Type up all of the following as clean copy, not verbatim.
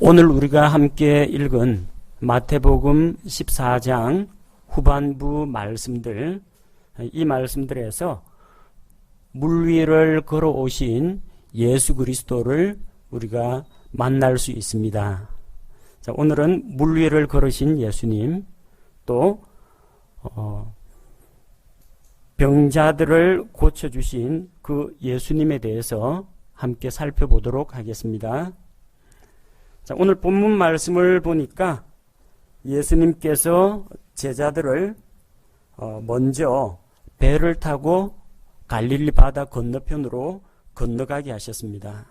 오늘 우리가 함께 읽은 마태복음 14장 후반부 말씀들, 이 말씀들에서 물 위를 걸어오신 예수 그리스도를 우리가 만날 수 있습니다. 자, 오늘은 물 위를 걸으신 예수님, 또 병자들을 고쳐주신 그 예수님에 대해서 함께 살펴보도록 하겠습니다. 자, 오늘 본문 말씀을 보니까 예수님께서 제자들을 먼저 배를 타고 갈릴리 바다 건너편으로 건너가게 하셨습니다.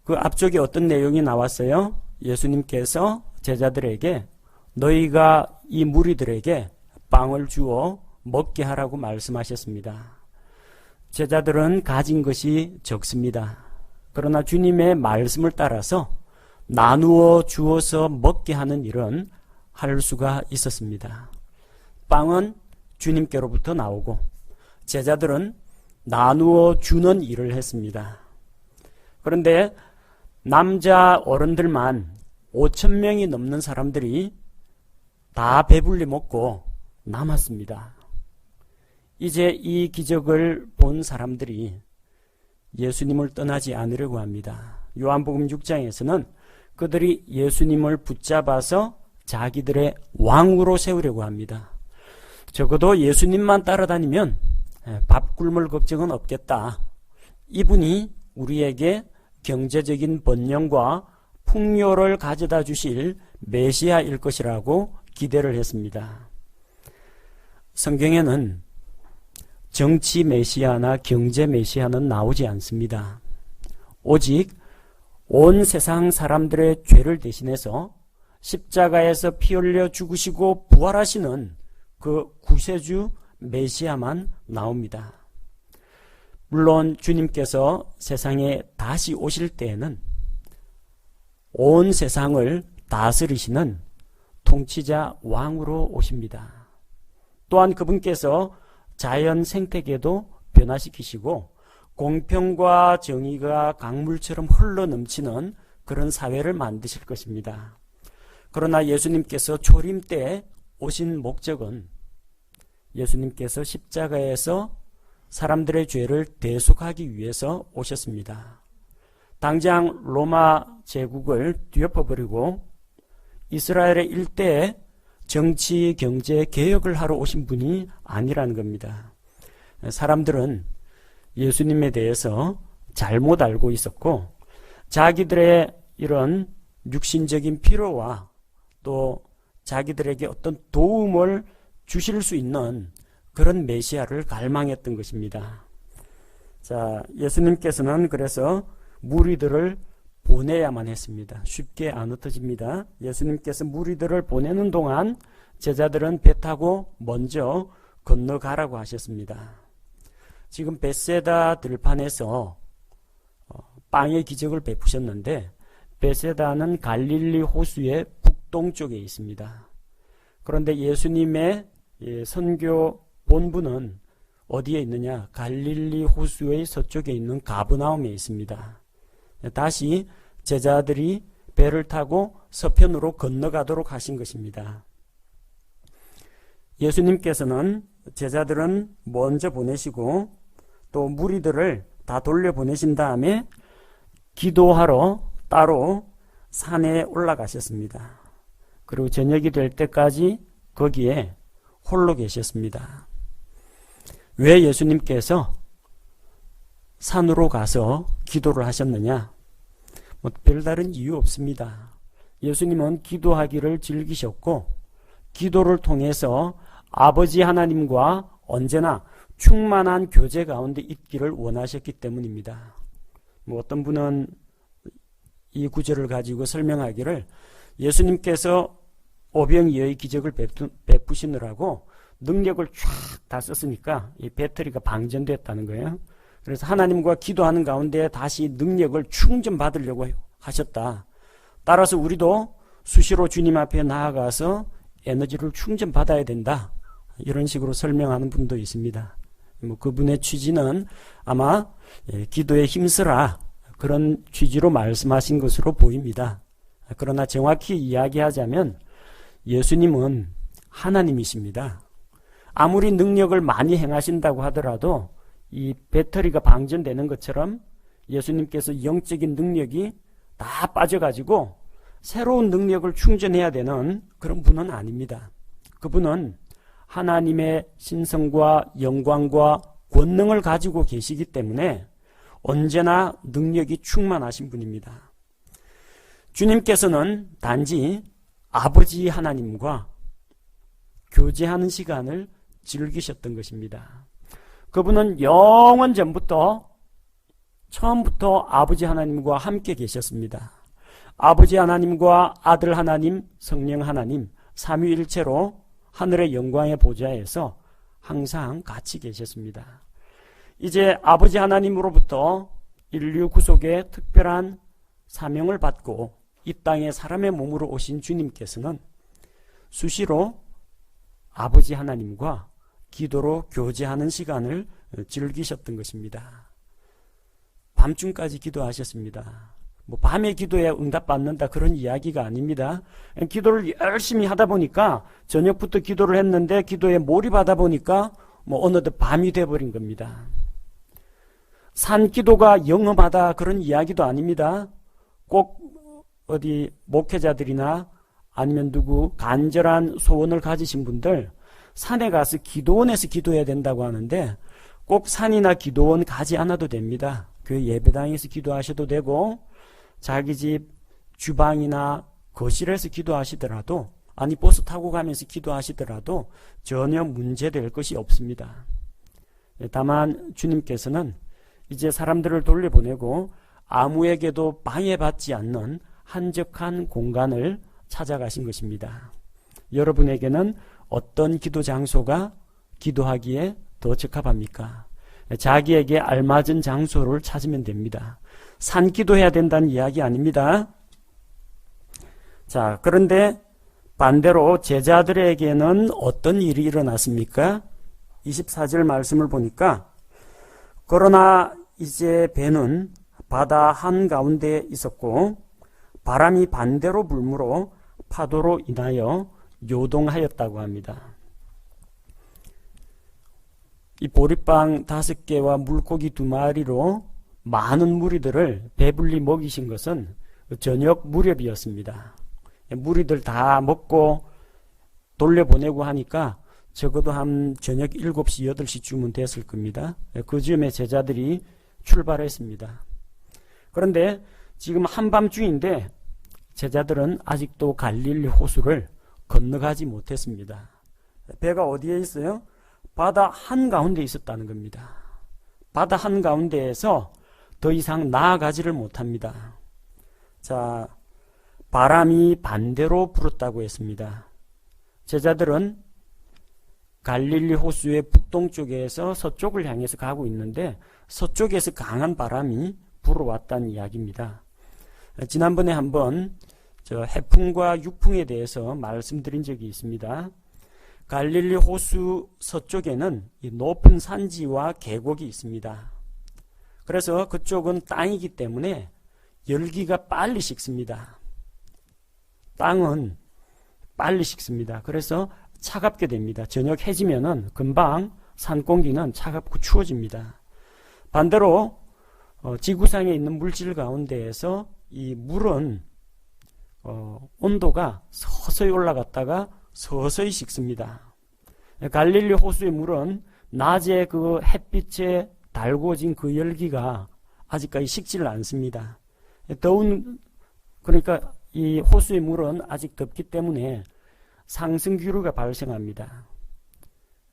그 앞쪽에 어떤 내용이 나왔어요? 예수님께서 제자들에게 너희가 이 무리들에게 빵을 주어 먹게 하라고 말씀하셨습니다. 제자들은 가진 것이 적습니다. 그러나 주님의 말씀을 따라서 나누어 주어서 먹게 하는 일은 할 수가 있었습니다. 빵은 주님께로부터 나오고 제자들은 나누어 주는 일을 했습니다. 그런데 남자 어른들만 5,000명이 넘는 사람들이 다 배불리 먹고 남았습니다. 이제 이 기적을 본 사람들이 예수님을 떠나지 않으려고 합니다. 요한복음 6장에서는 그들이 예수님을 붙잡아서 자기들의 왕으로 세우려고 합니다. 적어도 예수님만 따라다니면 밥 굶을 걱정은 없겠다. 이분이 우리에게 경제적인 번영과 풍요를 가져다 주실 메시아일 것이라고 기대를 했습니다. 성경에는 정치 메시아나 경제 메시아는 나오지 않습니다. 오직 온 세상 사람들의 죄를 대신해서 십자가에서 피 흘려 죽으시고 부활하시는 그 구세주 메시아만 나옵니다. 물론 주님께서 세상에 다시 오실 때에는 온 세상을 다스리시는 통치자 왕으로 오십니다. 또한 그분께서 자연 생태계도 변화시키시고 공평과 정의가 강물처럼 흘러넘치는 그런 사회를 만드실 것입니다. 그러나 예수님께서 초림 때 오신 목적은 예수님께서 십자가에서 사람들의 죄를 대속하기 위해서 오셨습니다. 당장 로마 제국을 뒤엎어버리고 이스라엘의 일대에 정치, 경제, 개혁을 하러 오신 분이 아니라는 겁니다. 사람들은 예수님에 대해서 잘못 알고 있었고 자기들의 이런 육신적인 필요와 또 자기들에게 어떤 도움을 주실 수 있는 그런 메시아를 갈망했던 것입니다. 자, 예수님께서는 그래서 무리들을 보내야만 했습니다. 쉽게 안 흩어집니다. 예수님께서 무리들을 보내는 동안 제자들은 배 타고 먼저 건너가라고 하셨습니다. 지금 벳세다 들판에서 빵의 기적을 베푸셨는데 벳세다는 갈릴리 호수의 북동쪽에 있습니다. 그런데 예수님의 선교 본부는 어디에 있느냐? 갈릴리 호수의 서쪽에 있는 가브나움에 있습니다. 다시 제자들이 배를 타고 서편으로 건너가도록 하신 것입니다. 예수님께서는 제자들은 먼저 보내시고 또 무리들을 다 돌려보내신 다음에 기도하러 따로 산에 올라가셨습니다. 그리고 저녁이 될 때까지 거기에 홀로 계셨습니다. 왜 예수님께서 산으로 가서 기도를 하셨느냐? 별다른 이유 없습니다. 예수님은 기도하기를 즐기셨고 기도를 통해서 아버지 하나님과 언제나 충만한 교제 가운데 있기를 원하셨기 때문입니다. 어떤 분은 이 구절을 가지고 설명하기를 예수님께서 오병이어의 기적을 베푸시느라고 능력을 쫙 다 썼으니까 이 배터리가 방전됐다는 거예요. 그래서 하나님과 기도하는 가운데 다시 능력을 충전받으려고 하셨다. 따라서 우리도 수시로 주님 앞에 나아가서 에너지를 충전받아야 된다. 이런 식으로 설명하는 분도 있습니다. 그분의 취지는 아마 기도에 힘쓰라 그런 취지로 말씀하신 것으로 보입니다. 그러나 정확히 이야기하자면 예수님은 하나님이십니다. 아무리 능력을 많이 행하신다고 하더라도 이 배터리가 방전되는 것처럼 예수님께서 영적인 능력이 다 빠져가지고 새로운 능력을 충전해야 되는 그런 분은 아닙니다. 그분은 하나님의 신성과 영광과 권능을 가지고 계시기 때문에 언제나 능력이 충만하신 분입니다. 주님께서는 단지 아버지 하나님과 교제하는 시간을 즐기셨던 것입니다. 그분은 영원 전부터 처음부터 아버지 하나님과 함께 계셨습니다. 아버지 하나님과 아들 하나님, 성령 하나님, 삼위일체로 하늘의 영광의 보좌에서 항상 같이 계셨습니다. 이제 아버지 하나님으로부터 인류 구속의 특별한 사명을 받고 이 땅에 사람의 몸으로 오신 주님께서는 수시로 아버지 하나님과 기도로 교제하는 시간을 즐기셨던 것입니다. 밤중까지 기도하셨습니다. 밤에 기도에 응답받는다 그런 이야기가 아닙니다. 기도를 열심히 하다 보니까 저녁부터 기도를 했는데 기도에 몰입하다 보니까 어느덧 밤이 돼버린 겁니다. 산기도가 영험하다 그런 이야기도 아닙니다. 꼭 어디 목회자들이나 아니면 누구 간절한 소원을 가지신 분들 산에 가서 기도원에서 기도해야 된다고 하는데 꼭 산이나 기도원 가지 않아도 됩니다. 그 예배당에서 기도하셔도 되고 자기 집 주방이나 거실에서 기도하시더라도 아니 버스 타고 가면서 기도하시더라도 전혀 문제될 것이 없습니다. 다만 주님께서는 이제 사람들을 돌려보내고 아무에게도 방해받지 않는 한적한 공간을 찾아가신 것입니다. 여러분에게는 어떤 기도 장소가 기도하기에 더 적합합니까? 자기에게 알맞은 장소를 찾으면 됩니다. 산기도해야 된다는 이야기 아닙니다. 자, 그런데 반대로 제자들에게는 어떤 일이 일어났습니까? 24절 말씀을 보니까 그러나 이제 배는 바다 한가운데에 있었고 바람이 반대로 불므로 파도로 인하여 요동하였다고 합니다. 이 보리빵 5개와 물고기 2마리로 많은 무리들을 배불리 먹이신 것은 저녁 무렵이었습니다. 무리들 다 먹고 돌려보내고 하니까 적어도 한 저녁 7시, 8시쯤은 됐을 겁니다. 그 즈음에 제자들이 출발했습니다. 그런데 지금 한밤중인데 제자들은 아직도 갈릴리 호수를 건너가지 못했습니다. 배가 어디에 있어요? 바다 한가운데 있었다는 겁니다. 바다 한가운데에서 더 이상 나아가지를 못합니다. 자, 바람이 반대로 불었다고 했습니다. 제자들은 갈릴리 호수의 북동쪽에서 서쪽을 향해서 가고 있는데 서쪽에서 강한 바람이 불어왔다는 이야기입니다. 지난번에 한번 해풍과 육풍에 대해서 말씀드린 적이 있습니다. 갈릴리 호수 서쪽에는 높은 산지와 계곡이 있습니다. 그래서 그쪽은 땅이기 때문에 열기가 빨리 식습니다. 땅은 빨리 식습니다. 그래서 차갑게 됩니다. 저녁 해지면은 금방 산 공기는 차갑고 추워집니다. 반대로 지구상에 있는 물질 가운데에서 이 물은 온도가 서서히 올라갔다가 서서히 식습니다. 갈릴리 호수의 물은 낮에 그 햇빛에 달궈진 그 열기가 아직까지 식지를 않습니다. 그러니까 이 호수의 물은 아직 덥기 때문에 상승기류가 발생합니다.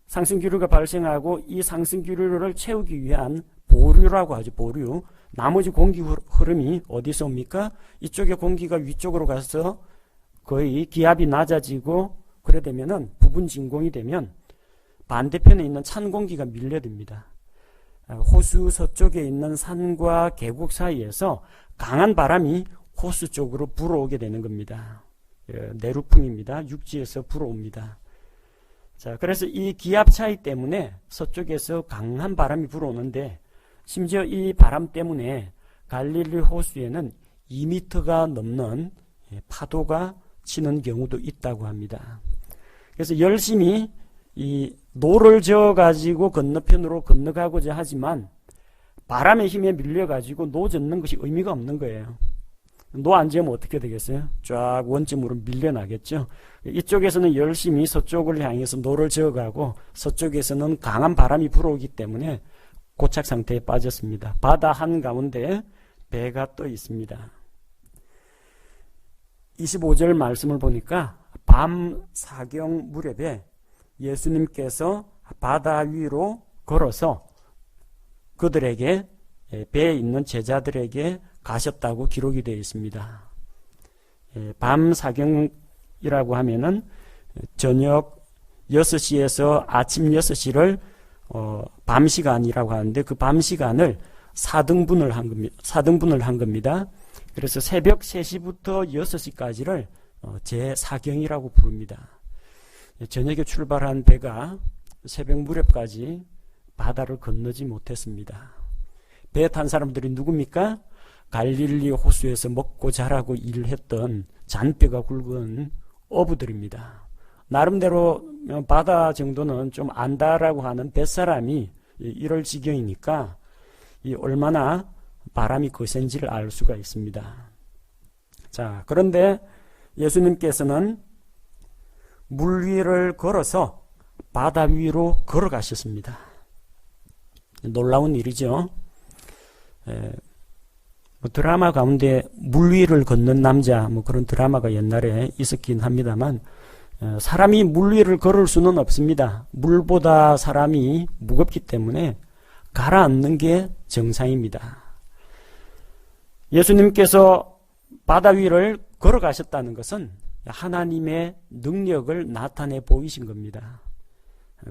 상승기류가 발생하고 이 상승기류를 채우기 위한 보류라고 하죠. 보류. 나머지 공기 흐름이 어디서 옵니까? 이쪽에 공기가 위쪽으로 가서 거의 기압이 낮아지고 그래 되면은 부분 진공이 되면 반대편에 있는 찬 공기가 밀려듭니다. 호수 서쪽에 있는 산과 계곡 사이에서 강한 바람이 호수 쪽으로 불어오게 되는 겁니다. 내루풍입니다. 육지에서 불어옵니다. 자, 그래서 이 기압 차이 때문에 서쪽에서 강한 바람이 불어오는데 심지어 이 바람 때문에 갈릴리 호수에는 2m가 넘는 파도가 치는 경우도 있다고 합니다. 그래서 열심히 이 노를 저어 가지고 건너편으로 건너가고자 하지만 바람의 힘에 밀려 가지고 노 젓는 것이 의미가 없는 거예요. 노 안 지으면 어떻게 되겠어요? 쫙 원점으로 밀려나겠죠. 이쪽에서는 열심히 서쪽을 향해서 노를 저어가고 서쪽에서는 강한 바람이 불어오기 때문에 고착 상태에 빠졌습니다. 바다 한가운데 배가 떠 있습니다. 25절 말씀을 보니까 밤 사경 무렵에 예수님께서 바다 위로 걸어서 그들에게, 배에 있는 제자들에게 가셨다고 기록이 되어 있습니다. 밤 사경이라고 하면은 저녁 6시에서 아침 6시를 밤 시간이라고 하는데 그 밤 시간을 4등분을 한 겁니다. 그래서 새벽 3시부터 6시까지를 제4경이라고 부릅니다. 저녁에 출발한 배가 새벽 무렵까지 바다를 건너지 못했습니다. 배에 탄 사람들이 누굽니까? 갈릴리 호수에서 먹고 자라고 일했던 잔뼈가 굵은 어부들입니다. 나름대로 바다 정도는 좀 안다라고 하는 뱃사람이 이럴 지경이니까 얼마나 바람이 거센지를 알 수가 있습니다. 자, 그런데 예수님께서는 물 위를 걸어서 바다 위로 걸어가셨습니다. 놀라운 일이죠. 드라마 가운데 물 위를 걷는 남자 그런 드라마가 옛날에 있었긴 합니다만 사람이 물 위를 걸을 수는 없습니다. 물보다 사람이 무겁기 때문에 가라앉는 게 정상입니다. 예수님께서 바다 위를 걸어가셨다는 것은 하나님의 능력을 나타내 보이신 겁니다.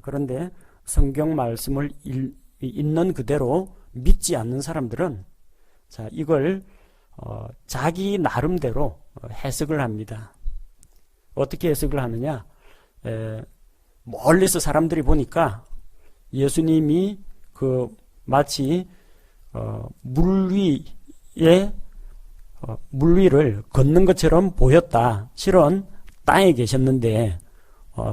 그런데 성경 말씀을 있는 그대로 믿지 않는 사람들은 이걸 자기 나름대로 해석을 합니다. 어떻게 해석을 하느냐? 멀리서 사람들이 보니까 예수님이 마치 물 위를 걷는 것처럼 보였다. 실은 땅에 계셨는데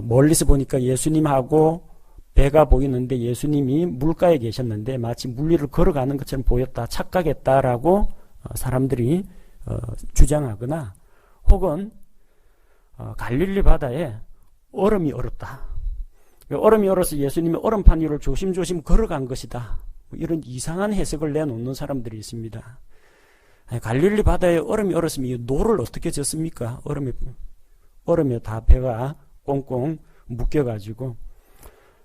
멀리서 보니까 예수님하고 배가 보이는데 예수님이 물가에 계셨는데 마치 물 위를 걸어가는 것처럼 보였다. 착각했다라고 사람들이 주장하거나 혹은 갈릴리 바다에 얼음이 얼었다. 얼음이 얼어서 예수님이 얼음판 위를 조심조심 걸어간 것이다. 이런 이상한 해석을 내놓는 사람들이 있습니다. 갈릴리 바다에 얼음이 얼었으면 이 노를 어떻게 졌습니까? 얼음에 다 배가 꽁꽁 묶여가지고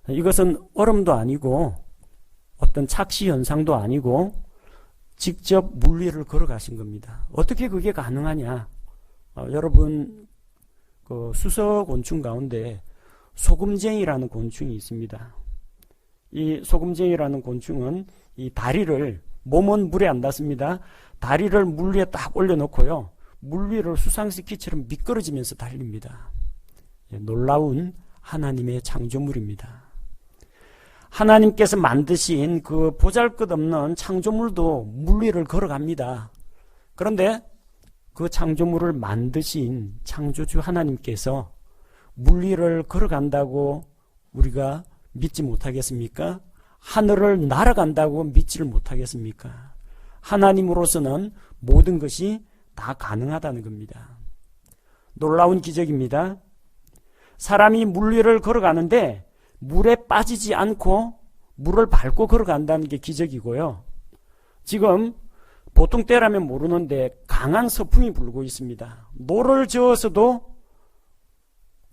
이것은 얼음도 아니고 어떤 착시 현상도 아니고 직접 물 위를 걸어가신 겁니다. 어떻게 그게 가능하냐? 여러분 수서곤충 가운데 소금쟁이라는 곤충이 있습니다. 이 소금쟁이라는 곤충은 이 다리를, 몸은 물에 안 닿습니다. 다리를 물 위에 딱 올려놓고요. 물 위를 수상스키처럼 미끄러지면서 달립니다. 놀라운 하나님의 창조물입니다. 하나님께서 만드신 그 보잘것없는 창조물도 물 위를 걸어갑니다. 그런데 그 창조물을 만드신 창조주 하나님께서 물 위를 걸어간다고 우리가 믿지 못하겠습니까? 하늘을 날아간다고 믿지를 못하겠습니까? 하나님으로서는 모든 것이 다 가능하다는 겁니다. 놀라운 기적입니다. 사람이 물 위를 걸어가는데 물에 빠지지 않고 물을 밟고 걸어간다는 게 기적이고요. 지금 보통 때라면 모르는데 강한 서풍이 불고 있습니다. 노를 저어서도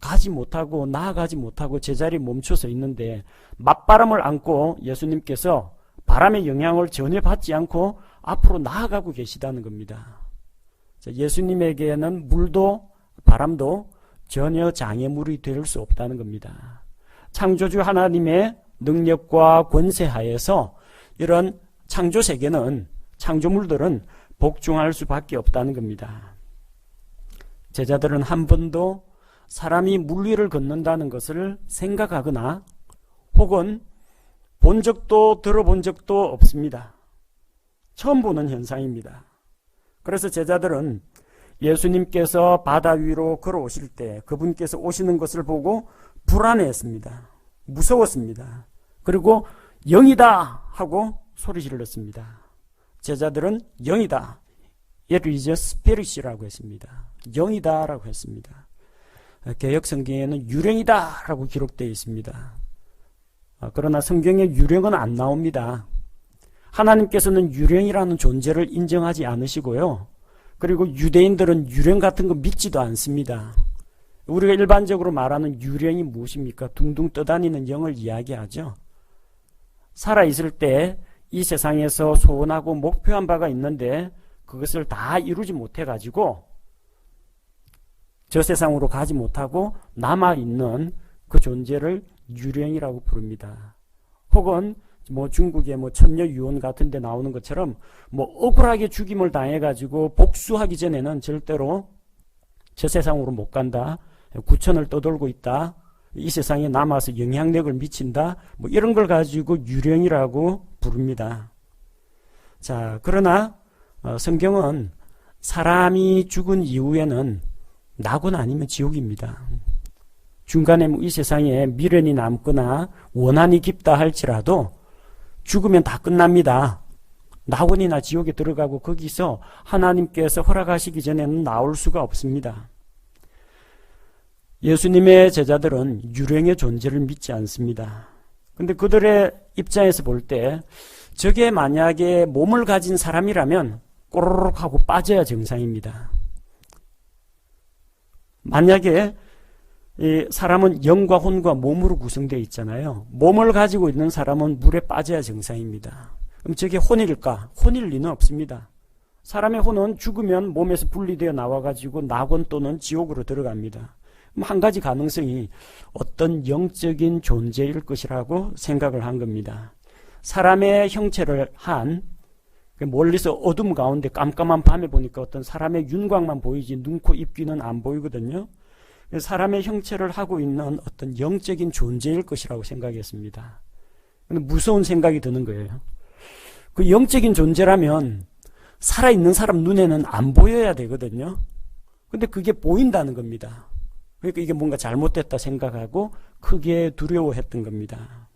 가지 못하고 나아가지 못하고 제자리에 멈춰서 있는데 맞바람을 안고 예수님께서 바람의 영향을 전혀 받지 않고 앞으로 나아가고 계시다는 겁니다. 예수님에게는 물도 바람도 전혀 장애물이 될 수 없다는 겁니다. 창조주 하나님의 능력과 권세 하에서 이런 창조세계는, 창조물들은 복종할 수밖에 없다는 겁니다. 제자들은 한 번도 사람이 물 위를 걷는다는 것을 생각하거나 혹은 본 적도 들어본 적도 없습니다. 처음 보는 현상입니다. 그래서 제자들은 예수님께서 바다 위로 걸어오실 때 그분께서 오시는 것을 보고 불안해했습니다. 무서웠습니다. 그리고 영이다 하고 소리 질렀습니다. 제자들은 영이다. It is a spirit이라고 했습니다. 영이다 라고 했습니다. 개역 성경에는 유령이다 라고 기록되어 있습니다. 그러나 성경에 유령은 안 나옵니다. 하나님께서는 유령이라는 존재를 인정하지 않으시고요. 그리고 유대인들은 유령 같은 거 믿지도 않습니다. 우리가 일반적으로 말하는 유령이 무엇입니까? 둥둥 떠다니는 영을 이야기하죠. 살아있을 때 이 세상에서 소원하고 목표한 바가 있는데 그것을 다 이루지 못해가지고 저 세상으로 가지 못하고 남아있는 그 존재를 유령이라고 부릅니다. 혹은 중국의 천녀 유언 같은 데 나오는 것처럼 억울하게 죽임을 당해가지고 복수하기 전에는 절대로 저 세상으로 못 간다. 구천을 떠돌고 있다. 이 세상에 남아서 영향력을 미친다. 이런 걸 가지고 유령이라고 부릅니다. 자, 그러나 성경은 사람이 죽은 이후에는 낙원 아니면 지옥입니다. 중간에 이 세상에 미련이 남거나 원한이 깊다 할지라도 죽으면 다 끝납니다. 낙원이나 지옥에 들어가고 거기서 하나님께서 허락하시기 전에는 나올 수가 없습니다. 예수님의 제자들은 유령의 존재를 믿지 않습니다. 근데 그들의 입장에서 볼 때 저게 만약에 몸을 가진 사람이라면 꼬르륵 하고 빠져야 정상입니다. 만약에 이 사람은 영과 혼과 몸으로 구성되어 있잖아요. 몸을 가지고 있는 사람은 물에 빠져야 정상입니다. 그럼 저게 혼일까? 혼일 리는 없습니다. 사람의 혼은 죽으면 몸에서 분리되어 나와가지고 낙원 또는 지옥으로 들어갑니다. 그럼 한 가지 가능성이 어떤 영적인 존재일 것이라고 생각을 한 겁니다. 사람의 형체를 한 멀리서 어둠 가운데 깜깜한 밤에 보니까 어떤 사람의 윤곽만 보이지 눈, 코, 입, 귀는 안 보이거든요. 사람의 형체를 하고 있는 어떤 영적인 존재일 것이라고 생각했습니다. 무서운 생각이 드는 거예요. 그 영적인 존재라면 살아있는 사람 눈에는 안 보여야 되거든요. 근데 그게 보인다는 겁니다. 그러니까 이게 뭔가 잘못됐다 생각하고 크게 두려워했던 겁니다.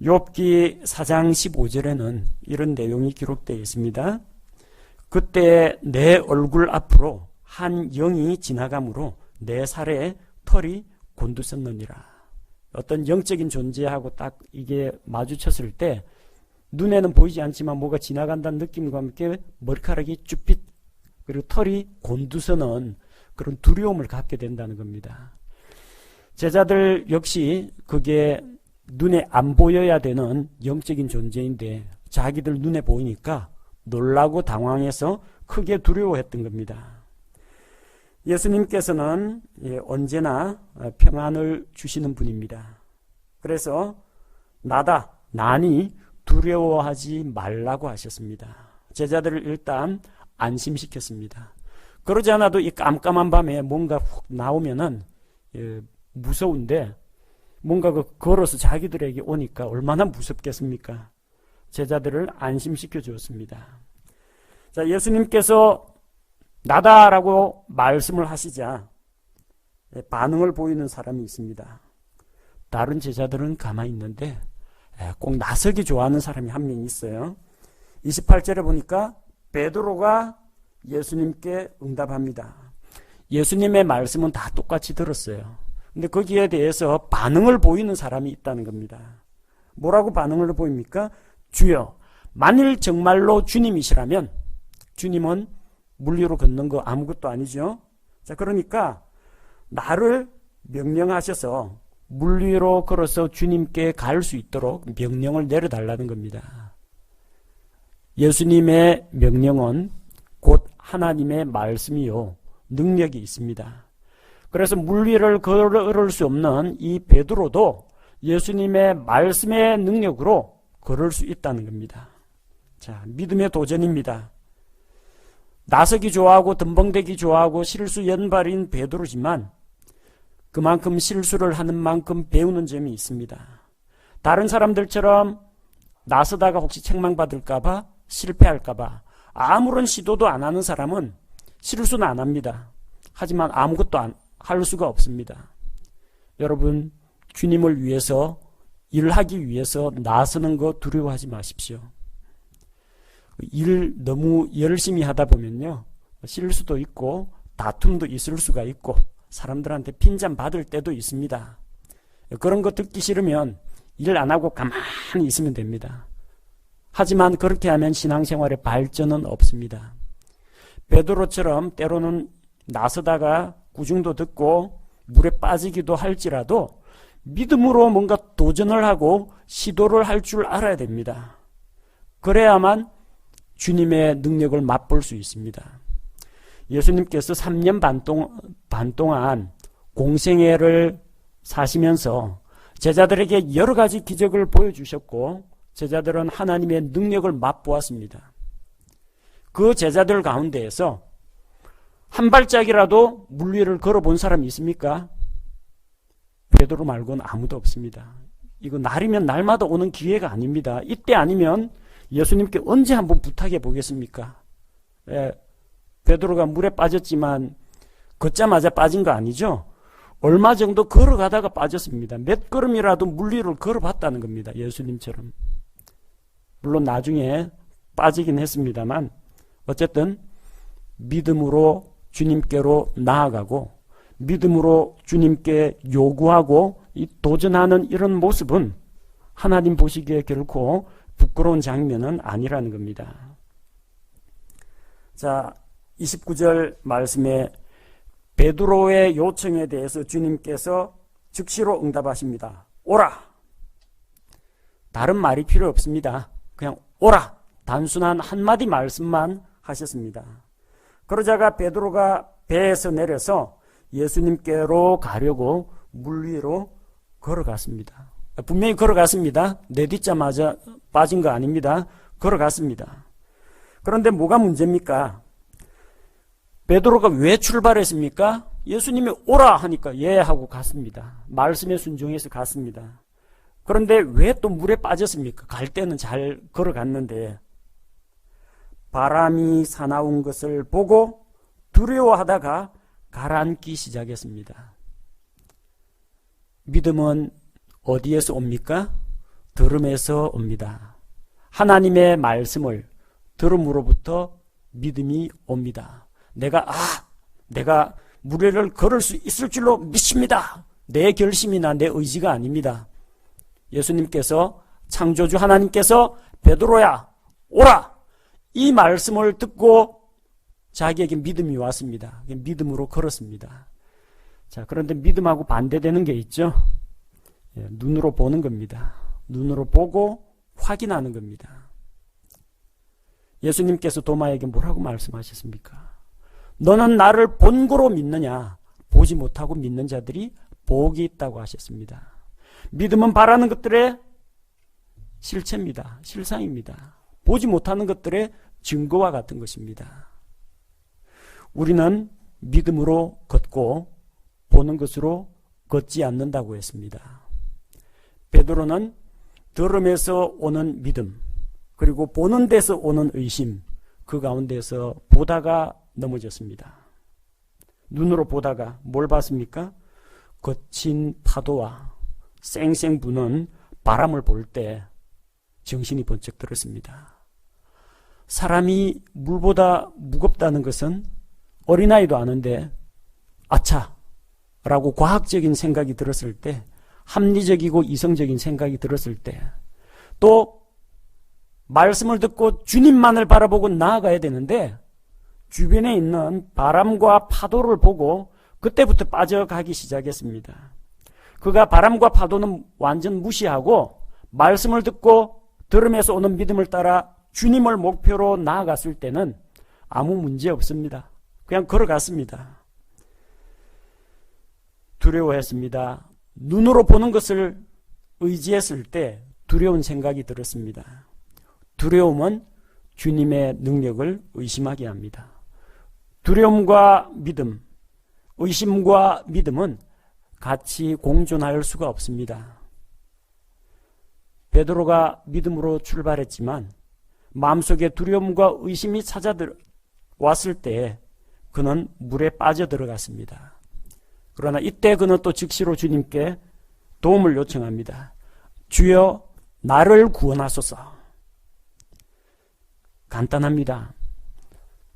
욥기 4장 15절에는 이런 내용이 기록되어 있습니다. 그때 내 얼굴 앞으로 한 영이 지나가므로 내 살에 털이 곤두섰느니라. 어떤 영적인 존재하고 딱 이게 마주쳤을 때 눈에는 보이지 않지만 뭐가 지나간다는 느낌과 함께 머리카락이 쭈삣 그리고 털이 곤두서는 그런 두려움을 갖게 된다는 겁니다. 제자들 역시 그게 눈에 안 보여야 되는 영적인 존재인데 자기들 눈에 보이니까 놀라고 당황해서 크게 두려워했던 겁니다. 예수님께서는 언제나 평안을 주시는 분입니다. 그래서 나니 두려워하지 말라고 하셨습니다. 제자들을 일단 안심시켰습니다. 그러지 않아도 이 깜깜한 밤에 뭔가 훅 나오면은 무서운데 뭔가 걸어서 자기들에게 오니까 얼마나 무섭겠습니까? 제자들을 안심시켜 주었습니다. 자, 예수님께서 나다라고 말씀을 하시자 반응을 보이는 사람이 있습니다. 다른 제자들은 가만히 있는데 꼭 나서기 좋아하는 사람이 한 명 있어요. 28절에 보니까 베드로가 예수님께 응답합니다. 예수님의 말씀은 다 똑같이 들었어요. 근데 거기에 대해서 반응을 보이는 사람이 있다는 겁니다. 뭐라고 반응을 보입니까? 주여, 만일 정말로 주님이시라면, 주님은 물 위로 걷는 거 아무것도 아니죠. 자, 그러니까 나를 명령하셔서 물 위로 걸어서 주님께 갈 수 있도록 명령을 내려달라는 겁니다. 예수님의 명령은 곧 하나님의 말씀이요 능력이 있습니다. 그래서 물 위를 걸을 수 없는 이 베드로도 예수님의 말씀의 능력으로 걸을 수 있다는 겁니다. 자, 믿음의 도전입니다. 나서기 좋아하고 덤벙대기 좋아하고 실수 연발인 베드로지만 그만큼 실수를 하는 만큼 배우는 점이 있습니다. 다른 사람들처럼 나서다가 혹시 책망받을까 봐 실패할까봐 아무런 시도도 안 하는 사람은 실수는 안 합니다. 하지만 아무것도 할 수가 없습니다. 여러분, 주님을 위해서 일하기 위해서 나서는 거 두려워하지 마십시오. 일 너무 열심히 하다 보면요, 실수도 있고 다툼도 있을 수가 있고 사람들한테 핀잔 받을 때도 있습니다. 그런 거 듣기 싫으면 일 안 하고 가만히 있으면 됩니다. 하지만 그렇게 하면 신앙생활에 발전은 없습니다. 베드로처럼 때로는 나서다가 구중도 듣고 물에 빠지기도 할지라도 믿음으로 뭔가 도전을 하고 시도를 할 줄 알아야 됩니다. 그래야만 주님의 능력을 맛볼 수 있습니다. 예수님께서 3년 반 동안 공생애를 사시면서 제자들에게 여러 가지 기적을 보여주셨고 제자들은 하나님의 능력을 맛보았습니다. 그 제자들 가운데에서 한 발짝이라도 물 위를 걸어본 사람이 있습니까? 베드로 말고는 아무도 없습니다. 이거 날이면 날마다 오는 기회가 아닙니다. 이때 아니면 예수님께 언제 한번 부탁해 보겠습니까? 베드로가 물에 빠졌지만 걷자마자 빠진 거 아니죠? 얼마 정도 걸어가다가 빠졌습니다. 몇 걸음이라도 물 위를 걸어봤다는 겁니다. 예수님처럼. 물론 나중에 빠지긴 했습니다만 어쨌든 믿음으로 주님께로 나아가고 믿음으로 주님께 요구하고 도전하는 이런 모습은 하나님 보시기에 결코 부끄러운 장면은 아니라는 겁니다. 자, 29절 말씀에 베드로의 요청에 대해서 주님께서 즉시로 응답하십니다. 오라! 다른 말이 필요 없습니다. 그냥 오라! 단순한 한마디 말씀만 하셨습니다. 그러자가 베드로가 배에서 내려서 예수님께로 가려고 물 위로 걸어갔습니다. 분명히 걸어갔습니다. 내딛자마자 빠진 거 아닙니다. 걸어갔습니다. 그런데 뭐가 문제입니까? 베드로가 왜 출발했습니까? 예수님이 오라 하니까 예 하고 갔습니다. 말씀에 순종해서 갔습니다. 그런데 왜 또 물에 빠졌습니까? 갈 때는 잘 걸어갔는데 바람이 사나운 것을 보고 두려워하다가 가라앉기 시작했습니다. 믿음은 어디에서 옵니까? 들음에서 옵니다. 하나님의 말씀을 들음으로부터 믿음이 옵니다. 내가 물 위를 걸을 수 있을 줄로 믿습니다. 내 결심이나 내 의지가 아닙니다. 예수님께서 창조주 하나님께서 베드로야 오라! 이 말씀을 듣고 자기에게 믿음이 왔습니다. 믿음으로 걸었습니다. 자, 그런데 믿음하고 반대되는 게 있죠. 눈으로 보는 겁니다. 눈으로 보고 확인하는 겁니다. 예수님께서 도마에게 뭐라고 말씀하셨습니까? 너는 나를 본고로 믿느냐? 보지 못하고 믿는 자들이 복이 있다고 하셨습니다. 믿음은 바라는 것들의 실체입니다. 실상입니다. 보지 못하는 것들의 증거와 같은 것입니다. 우리는 믿음으로 걷고 보는 것으로 걷지 않는다고 했습니다. 베드로는 들음에서 오는 믿음, 그리고 보는 데서 오는 의심, 그 가운데서 보다가 넘어졌습니다. 눈으로 보다가 뭘 봤습니까? 거친 파도와 쌩쌩 부는 바람을 볼 때 정신이 번쩍 들었습니다. 사람이 물보다 무겁다는 것은 어린아이도 아는데 아차! 라고 과학적인 생각이 들었을 때, 합리적이고 이성적인 생각이 들었을 때, 또 말씀을 듣고 주님만을 바라보고 나아가야 되는데 주변에 있는 바람과 파도를 보고 그때부터 빠져가기 시작했습니다. 그가 바람과 파도는 완전 무시하고 말씀을 듣고 들음에서 오는 믿음을 따라 주님을 목표로 나아갔을 때는 아무 문제 없습니다. 그냥 걸어갔습니다. 두려워했습니다. 눈으로 보는 것을 의지했을 때 두려운 생각이 들었습니다. 두려움은 주님의 능력을 의심하게 합니다. 두려움과 믿음, 의심과 믿음은 같이 공존할 수가 없습니다. 베드로가 믿음으로 출발했지만 마음속에 두려움과 의심이 찾아왔을 때 그는 물에 빠져들어갔습니다. 그러나 이때 그는 또 즉시로 주님께 도움을 요청합니다. 주여, 나를 구원하소서. 간단합니다.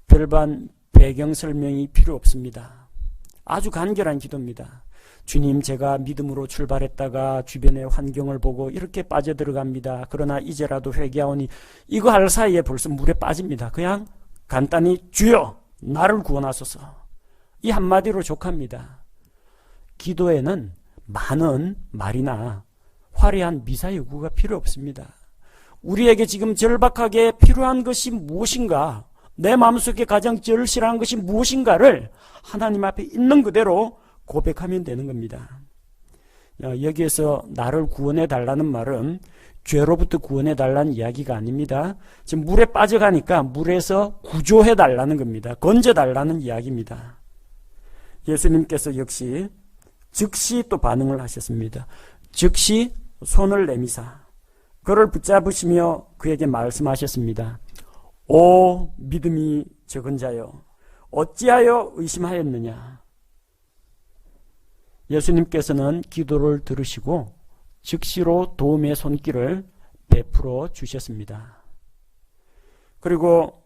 별반 배경 설명이 필요 없습니다. 아주 간결한 기도입니다. 주님, 제가 믿음으로 출발했다가 주변의 환경을 보고 이렇게 빠져들어갑니다. 그러나 이제라도 회개하오니, 이거 할 사이에 벌써 물에 빠집니다. 그냥 간단히 주여, 나를 구원하소서. 이 한마디로 족합니다. 기도에는 많은 말이나 화려한 미사여구가 필요 없습니다. 우리에게 지금 절박하게 필요한 것이 무엇인가, 내 마음속에 가장 절실한 것이 무엇인가를 하나님 앞에 있는 그대로 고백하면 되는 겁니다. 여기에서 나를 구원해 달라는 말은 죄로부터 구원해 달라는 이야기가 아닙니다. 지금 물에 빠져가니까 물에서 구조해 달라는 겁니다. 건져 달라는 이야기입니다. 예수님께서 역시 즉시 또 반응을 하셨습니다. 즉시 손을 내미사 그를 붙잡으시며 그에게 말씀하셨습니다. 오 믿음이 적은 자여, 어찌하여 의심하였느냐. 예수님께서는 기도를 들으시고 즉시로 도움의 손길을 베풀어 주셨습니다. 그리고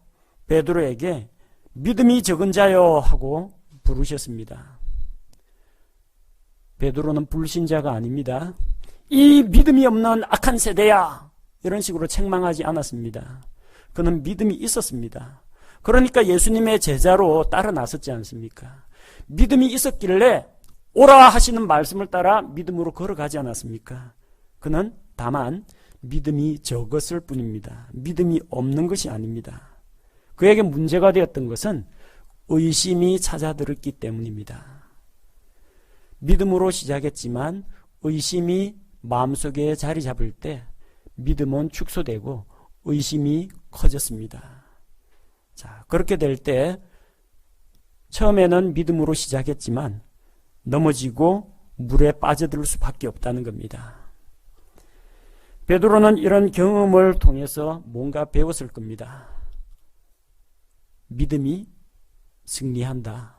베드로에게 믿음이 적은 자여 하고 부르셨습니다. 베드로는 불신자가 아닙니다. 이 믿음이 없는 악한 세대야, 이런 식으로 책망하지 않았습니다. 그는 믿음이 있었습니다. 그러니까 예수님의 제자로 따라 나섰지 않습니까? 믿음이 있었길래 오라 하시는 말씀을 따라 믿음으로 걸어가지 않았습니까? 그는 다만 믿음이 적었을 뿐입니다. 믿음이 없는 것이 아닙니다. 그에게 문제가 되었던 것은 의심이 찾아들었기 때문입니다. 믿음으로 시작했지만 의심이 마음속에 자리 잡을 때 믿음은 축소되고 의심이 커졌습니다. 자, 그렇게 될 때 처음에는 믿음으로 시작했지만 넘어지고 물에 빠져들 수밖에 없다는 겁니다. 베드로는 이런 경험을 통해서 뭔가 배웠을 겁니다. 믿음이 승리한다.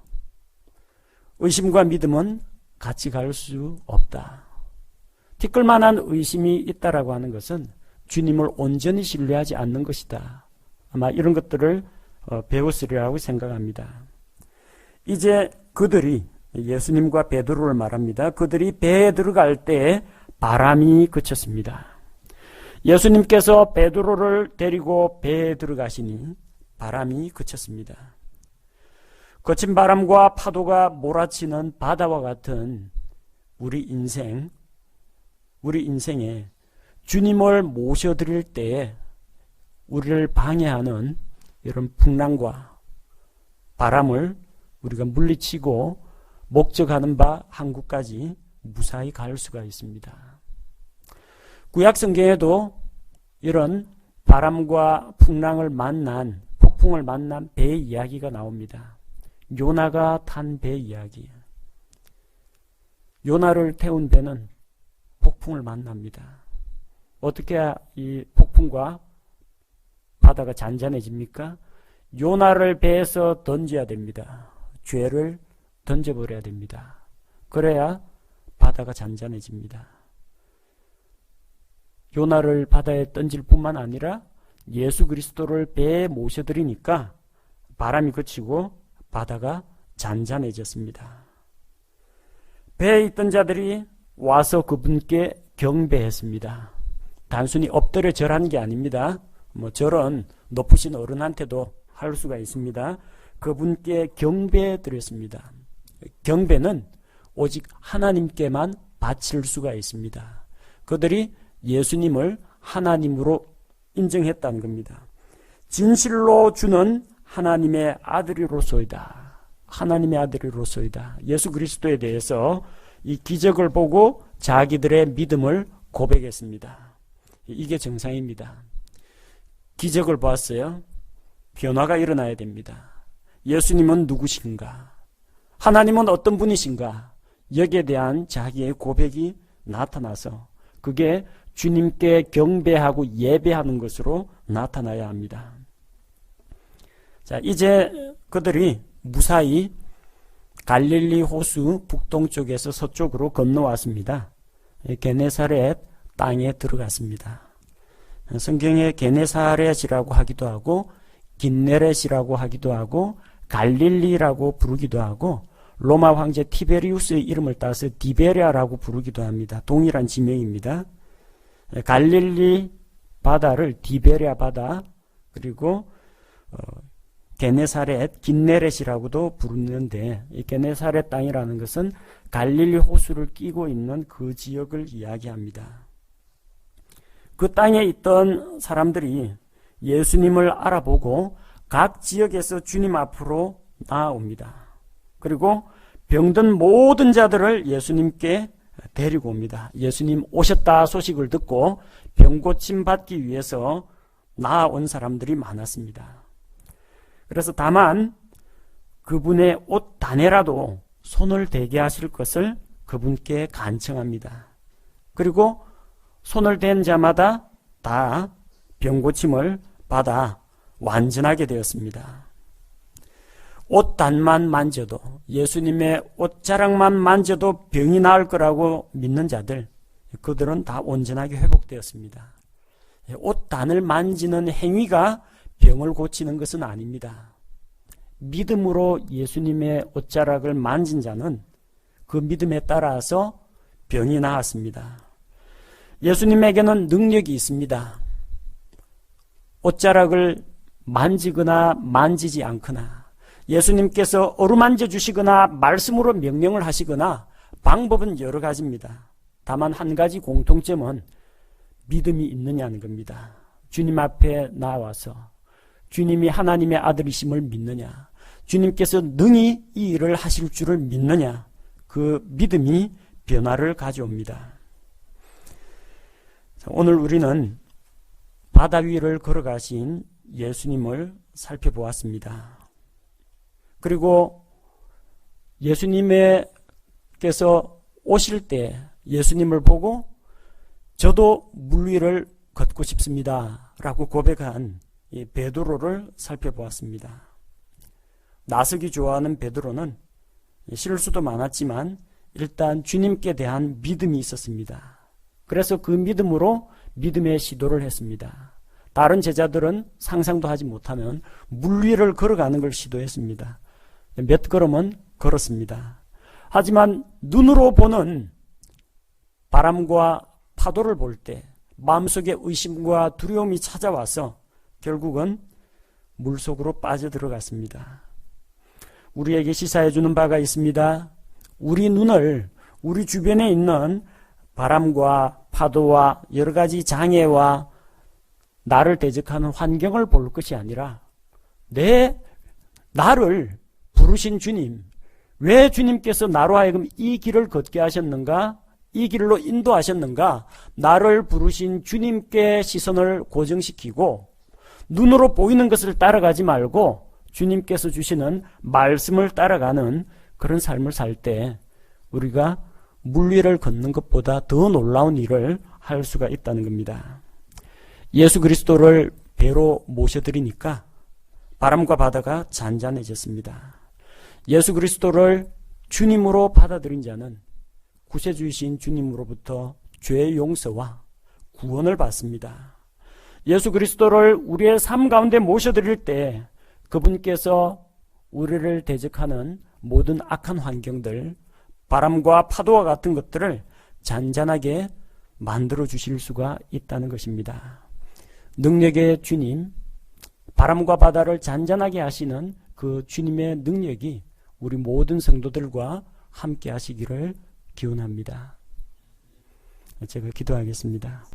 의심과 믿음은 같이 갈 수 없다. 티끌만한 의심이 있다라고 하는 것은 주님을 온전히 신뢰하지 않는 것이다. 아마 이런 것들을 배웠으리라고 생각합니다. 이제 그들이 예수님과 베드로를 말합니다. 그들이 배에 들어갈 때 바람이 그쳤습니다. 예수님께서 베드로를 데리고 배에 들어가시니 바람이 그쳤습니다. 거친 바람과 파도가 몰아치는 바다와 같은 우리 인생에 주님을 모셔드릴 때에 우리를 방해하는 이런 풍랑과 바람을 우리가 물리치고 목적하는 바 한국까지 무사히 갈 수가 있습니다. 구약 성경에도 이런 바람과 풍랑을 만난, 폭풍을 만난 배 이야기가 나옵니다. 요나가 탄 배 이야기. 요나를 태운 배는 폭풍을 만납니다. 어떻게 이 폭풍과 바다가 잔잔해집니까? 요나를 배에서 던져야 됩니다. 죄를 던져버려야 됩니다. 그래야 바다가 잔잔해집니다. 요나를 바다에 던질 뿐만 아니라 예수 그리스도를 배에 모셔드리니까 바람이 그치고 바다가 잔잔해졌습니다. 배에 있던 자들이 와서 그분께 경배했습니다. 단순히 엎드려 절한 게 아닙니다. 절은 높으신 어른한테도 할 수가 있습니다. 그분께 경배드렸습니다. 경배는 오직 하나님께만 바칠 수가 있습니다. 그들이 예수님을 하나님으로 인정했다는 겁니다. 진실로 주는 하나님의 아들이로소이다. 하나님의 아들이로소이다. 예수 그리스도에 대해서 이 기적을 보고 자기들의 믿음을 고백했습니다. 이게 정상입니다. 기적을 보았어요. 변화가 일어나야 됩니다. 예수님은 누구신가? 하나님은 어떤 분이신가? 여기에 대한 자기의 고백이 나타나서 그게 주님께 경배하고 예배하는 것으로 나타나야 합니다. 자, 이제 그들이 무사히 갈릴리 호수 북동쪽에서 서쪽으로 건너왔습니다. 게네사렛 땅에 들어갔습니다. 성경에 게네사렛이라고 하기도 하고 긴네렛이라고 하기도 하고 갈릴리라고 부르기도 하고 로마 황제 티베리우스의 이름을 따서 디베랴라고 부르기도 합니다. 동일한 지명입니다. 갈릴리 바다를 디베랴 바다, 그리고 게네사렛, 긴네렛이라고도 부르는데, 이 게네사렛 땅이라는 것은 갈릴리 호수를 끼고 있는 그 지역을 이야기합니다. 그 땅에 있던 사람들이 예수님을 알아보고 각 지역에서 주님 앞으로 나아옵니다. 그리고 병든 모든 자들을 예수님께 데리고 옵니다. 예수님 오셨다 소식을 듣고 병고침 받기 위해서 나아온 사람들이 많았습니다. 그래서 다만 그분의 옷 단에라도 손을 대게 하실 것을 그분께 간청합니다. 그리고 손을 댄 자마다 다 병고침을 받아 완전하게 되었습니다. 옷단만 만져도, 예수님의 옷자락만 만져도 병이 나을 거라고 믿는 자들, 그들은 다 온전하게 회복되었습니다. 옷단을 만지는 행위가 병을 고치는 것은 아닙니다. 믿음으로 예수님의 옷자락을 만진 자는 그 믿음에 따라서 병이 나았습니다. 예수님에게는 능력이 있습니다. 옷자락을 만지거나 만지지 않거나, 예수님께서 어루만져 주시거나 말씀으로 명령을 하시거나, 방법은 여러 가지입니다. 다만 한 가지 공통점은 믿음이 있느냐는 겁니다. 주님 앞에 나와서 주님이 하나님의 아들이심을 믿느냐, 주님께서 능히 이 일을 하실 줄을 믿느냐, 그 믿음이 변화를 가져옵니다. 오늘 우리는 바다 위를 걸어가신 예수님을 살펴보았습니다. 그리고 예수님께서 오실 때 예수님을 보고 저도 물 위를 걷고 싶습니다 라고 고백한 이 베드로를 살펴보았습니다. 나서기 좋아하는 베드로는 실수도 많았지만 일단 주님께 대한 믿음이 있었습니다. 그래서 그 믿음으로 믿음의 시도를 했습니다. 다른 제자들은 상상도 하지 못하는 물 위를 걸어가는 걸 시도했습니다. 몇 걸음은 걸었습니다. 하지만 눈으로 보는 바람과 파도를 볼 때 마음속에 의심과 두려움이 찾아와서 결국은 물속으로 빠져들어갔습니다. 우리에게 시사해 주는 바가 있습니다. 우리 눈을 우리 주변에 있는 바람과 파도와 여러 가지 장애와 나를 대적하는 환경을 볼 것이 아니라 나를 부르신 주님, 왜 주님께서 나로 하여금 이 길을 걷게 하셨는가, 이 길로 인도하셨는가, 나를 부르신 주님께 시선을 고정시키고 눈으로 보이는 것을 따라가지 말고 주님께서 주시는 말씀을 따라가는 그런 삶을 살 때 우리가 물 위를 걷는 것보다 더 놀라운 일을 할 수가 있다는 겁니다. 예수 그리스도를 배로 모셔드리니까 바람과 바다가 잔잔해졌습니다. 예수 그리스도를 주님으로 받아들인 자는 구세주이신 주님으로부터 죄의 용서와 구원을 받습니다. 예수 그리스도를 우리의 삶 가운데 모셔드릴 때 그분께서 우리를 대적하는 모든 악한 환경들, 바람과 파도와 같은 것들을 잔잔하게 만들어 주실 수가 있다는 것입니다. 능력의 주님, 바람과 바다를 잔잔하게 하시는 그 주님의 능력이 우리 모든 성도들과 함께 하시기를 기원합니다. 제가 기도하겠습니다.